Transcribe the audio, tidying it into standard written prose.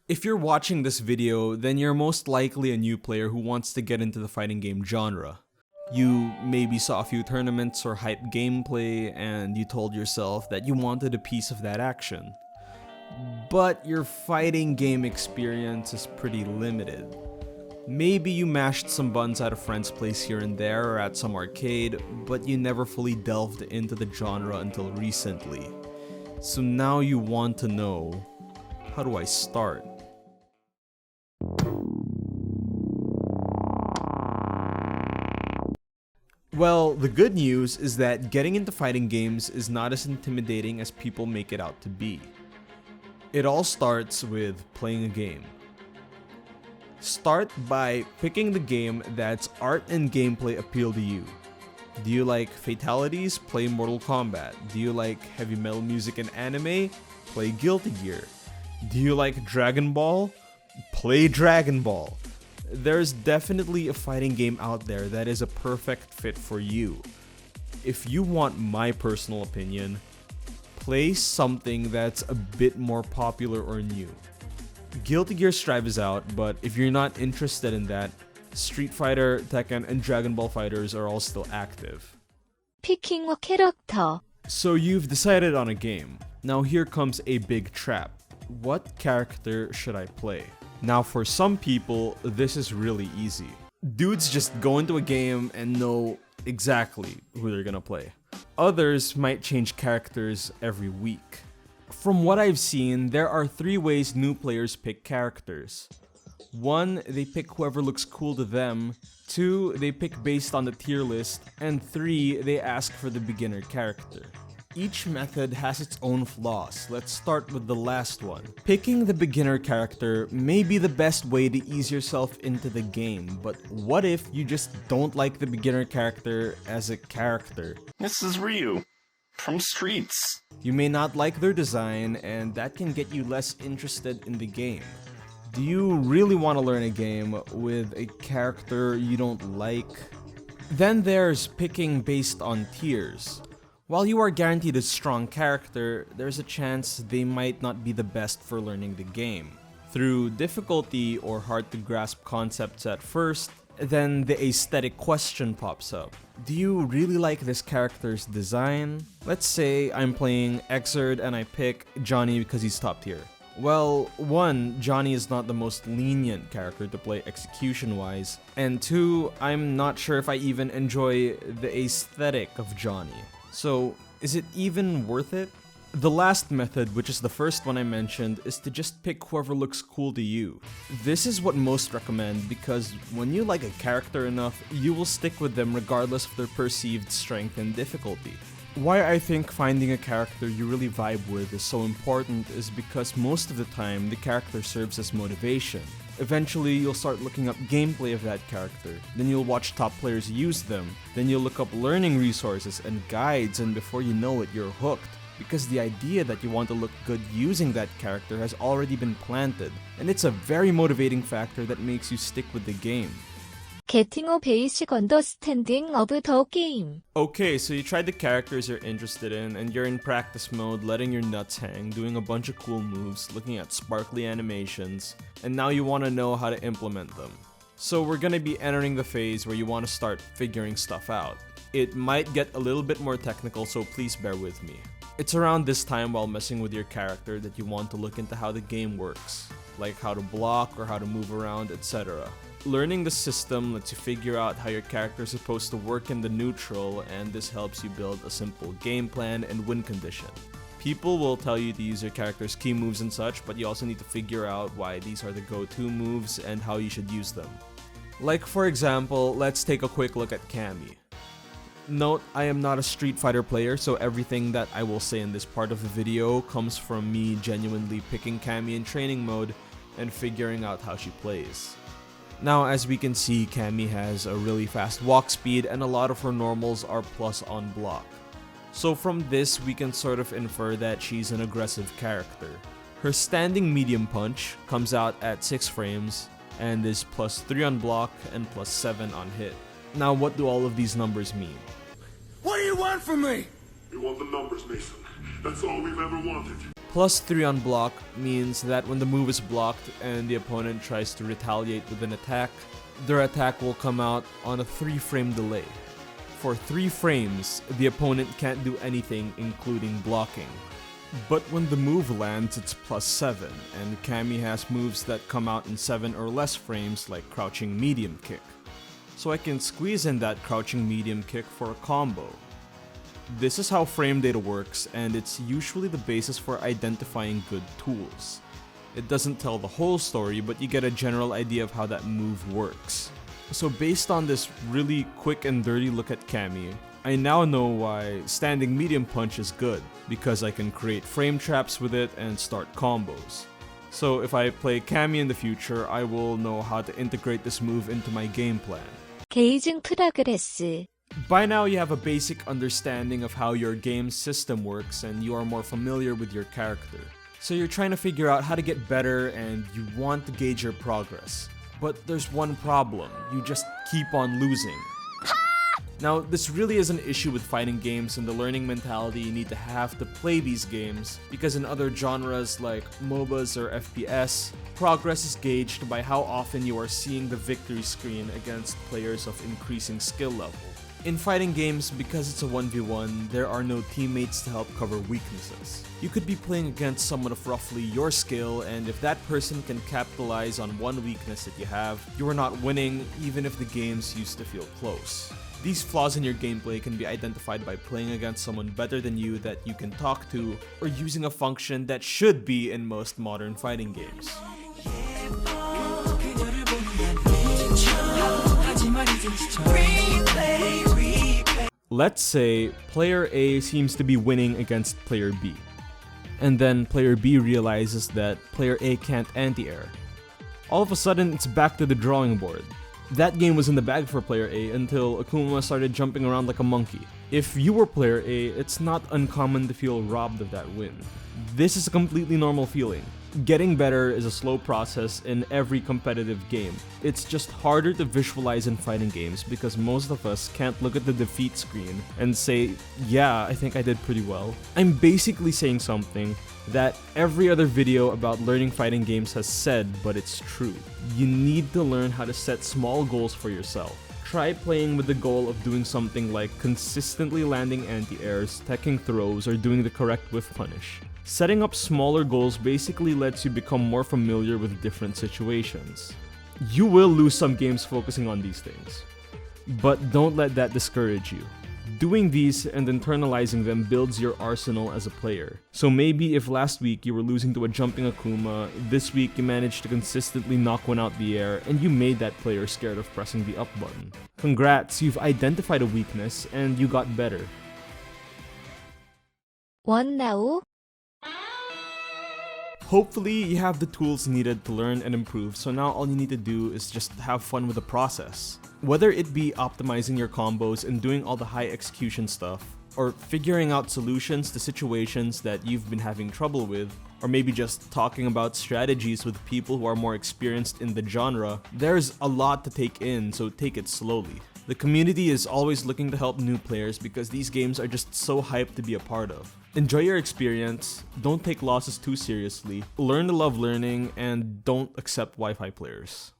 If you're watching this video, then you're most likely a new player who wants to get into the fighting game genre. You maybe saw a few tournaments or hype gameplay and you told yourself that you wanted a piece of that action. But your fighting game experience is pretty limited. Maybe you mashed some buttons at a friend's place here and there or at some arcade, but you never fully delved into the genre until recently. So now you want to know, how do I start? Well, the good news is that getting into fighting games is not as intimidating as people make it out to be. It all starts with playing a game. Start by picking the game that's art and gameplay appeal to you. Do you like fatalities? Play Mortal Kombat. Do you like heavy metal music and anime? Play Guilty Gear. Do you like Dragon Ball? Play Dragon Ball. There's definitely a fighting game out there that is a perfect fit for you. If you want my personal opinion, play something that's a bit more popular or new. Guilty Gear Strive is out, but if you're not interested in that, Street Fighter, Tekken, and Dragon Ball Fighters are all still active. Picking a character. So you've decided on a game. Now here comes a big trap. What character should I play? Now for some people, this is really easy. Dudes just go into a game and know exactly who they're gonna play. Others might change characters every week. From what I've seen, there are 3 ways new players pick characters. 1, they pick whoever looks cool to them. 2, they pick based on the tier list. And 3, they ask for the beginner character. Each method has its own flaws. Let's start with the last one. Picking the beginner character may be the best way to ease yourself into the game, but what if you just don't like the beginner character as a character? This is Ryu, from Streets. You may not like their design, and that can get you less interested in the game. Do you really want to learn a game with a character you don't like? Then there's picking based on tiers. While you are guaranteed a strong character, there's a chance they might not be the best for learning the game. Through difficulty or hard to grasp concepts at first, then the aesthetic question pops up. Do you really like this character's design? Let's say I'm playing Xrd and I pick Johnny because he's top tier. Well, 1, Johnny is not the most lenient character to play execution-wise, and 2, I'm not sure if I even enjoy the aesthetic of Johnny. So, is it even worth it? The last method, which is the first one I mentioned, is to just pick whoever looks cool to you. This is what most recommend because when you like a character enough, you will stick with them regardless of their perceived strength and difficulty. Why I think finding a character you really vibe with is so important is because most of the time the character serves as motivation. Eventually, you'll start looking up gameplay of that character, then you'll watch top players use them, then you'll look up learning resources and guides, and before you know it, you're hooked. Because the idea that you want to look good using that character has already been planted, and it's a very motivating factor that makes you stick with the game. Getting a basic understanding of the game. Okay, so you tried the characters you're interested in, and you're in practice mode, letting your nuts hang, doing a bunch of cool moves, looking at sparkly animations, and now you want to know how to implement them. So we're gonna be entering the phase where you want to start figuring stuff out. It might get a little bit more technical, so please bear with me. It's around this time while messing with your character that you want to look into how the game works, like how to block or how to move around, etc. Learning the system lets you figure out how your character is supposed to work in the neutral, and this helps you build a simple game plan and win condition. People will tell you to use your character's key moves and such, but you also need to figure out why these are the go-to moves and how you should use them. Like for example, let's take a quick look at Cammy. Note, I am not a Street Fighter player, so everything that I will say in this part of the video comes from me genuinely picking Cammy in training mode and figuring out how she plays. Now, as we can see, Cammy has a really fast walk speed and a lot of her normals are plus on block. So from this, we can sort of infer that she's an aggressive character. Her standing medium punch comes out at 6 frames and is plus 3 on block and plus 7 on hit. Now, what do all of these numbers mean? What do you want from me? You want the numbers, Mason. That's all we've ever wanted. +3 on block means that when the move is blocked and the opponent tries to retaliate with an attack, their attack will come out on a 3-frame delay. For 3 frames, the opponent can't do anything including blocking. But when the move lands, it's +7, and Cammy has moves that come out in 7 or less frames like crouching medium kick. So I can squeeze in that crouching medium kick for a combo. This is how frame data works, and it's usually the basis for identifying good tools. It doesn't tell the whole story, but you get a general idea of how that move works. So based on this really quick and dirty look at Cammy, I now know why standing medium punch is good, because I can create frame traps with it and start combos. So if I play Cammy in the future, I will know how to integrate this move into my game plan. 게이징 프로그레스. By now you have a basic understanding of how your game system works and you are more familiar with your character. So you're trying to figure out how to get better and you want to gauge your progress. But there's one problem, you just keep on losing. Now, this really is an issue with fighting games and the learning mentality you need to have to play these games, because in other genres like MOBAs or FPS, progress is gauged by how often you are seeing the victory screen against players of increasing skill level. In fighting games, because it's a 1v1, there are no teammates to help cover weaknesses. You could be playing against someone of roughly your skill, and if that person can capitalize on one weakness that you have, you are not winning even if the games used to feel close. These flaws in your gameplay can be identified by playing against someone better than you that you can talk to, or using a function that should be in most modern fighting games. Let's say player A seems to be winning against player B, and then player B realizes that player A can't anti-air. All of a sudden, it's back to the drawing board. That game was in the bag for player A until Akuma started jumping around like a monkey. If you were player A, it's not uncommon to feel robbed of that win. This is a completely normal feeling. Getting better is a slow process in every competitive game. It's just harder to visualize in fighting games because most of us can't look at the defeat screen and say, yeah, I think I did pretty well. I'm basically saying something that every other video about learning fighting games has said, but it's true. You need to learn how to set small goals for yourself. Try playing with the goal of doing something like consistently landing anti-airs, teching throws, or doing the correct whiff punish. Setting up smaller goals basically lets you become more familiar with different situations. You will lose some games focusing on these things, but don't let that discourage you. Doing these and internalizing them builds your arsenal as a player. So maybe if last week you were losing to a jumping Akuma, this week you managed to consistently knock one out the air and you made that player scared of pressing the up button. Congrats, you've identified a weakness and you got better. One now. Hopefully you have the tools needed to learn and improve, so now all you need to do is just have fun with the process. Whether it be optimizing your combos and doing all the high execution stuff, or figuring out solutions to situations that you've been having trouble with, or maybe just talking about strategies with people who are more experienced in the genre, there's a lot to take in, so take it slowly. The community is always looking to help new players because these games are just so hyped to be a part of. Enjoy your experience, don't take losses too seriously, learn to love learning, and don't accept Wi-Fi players.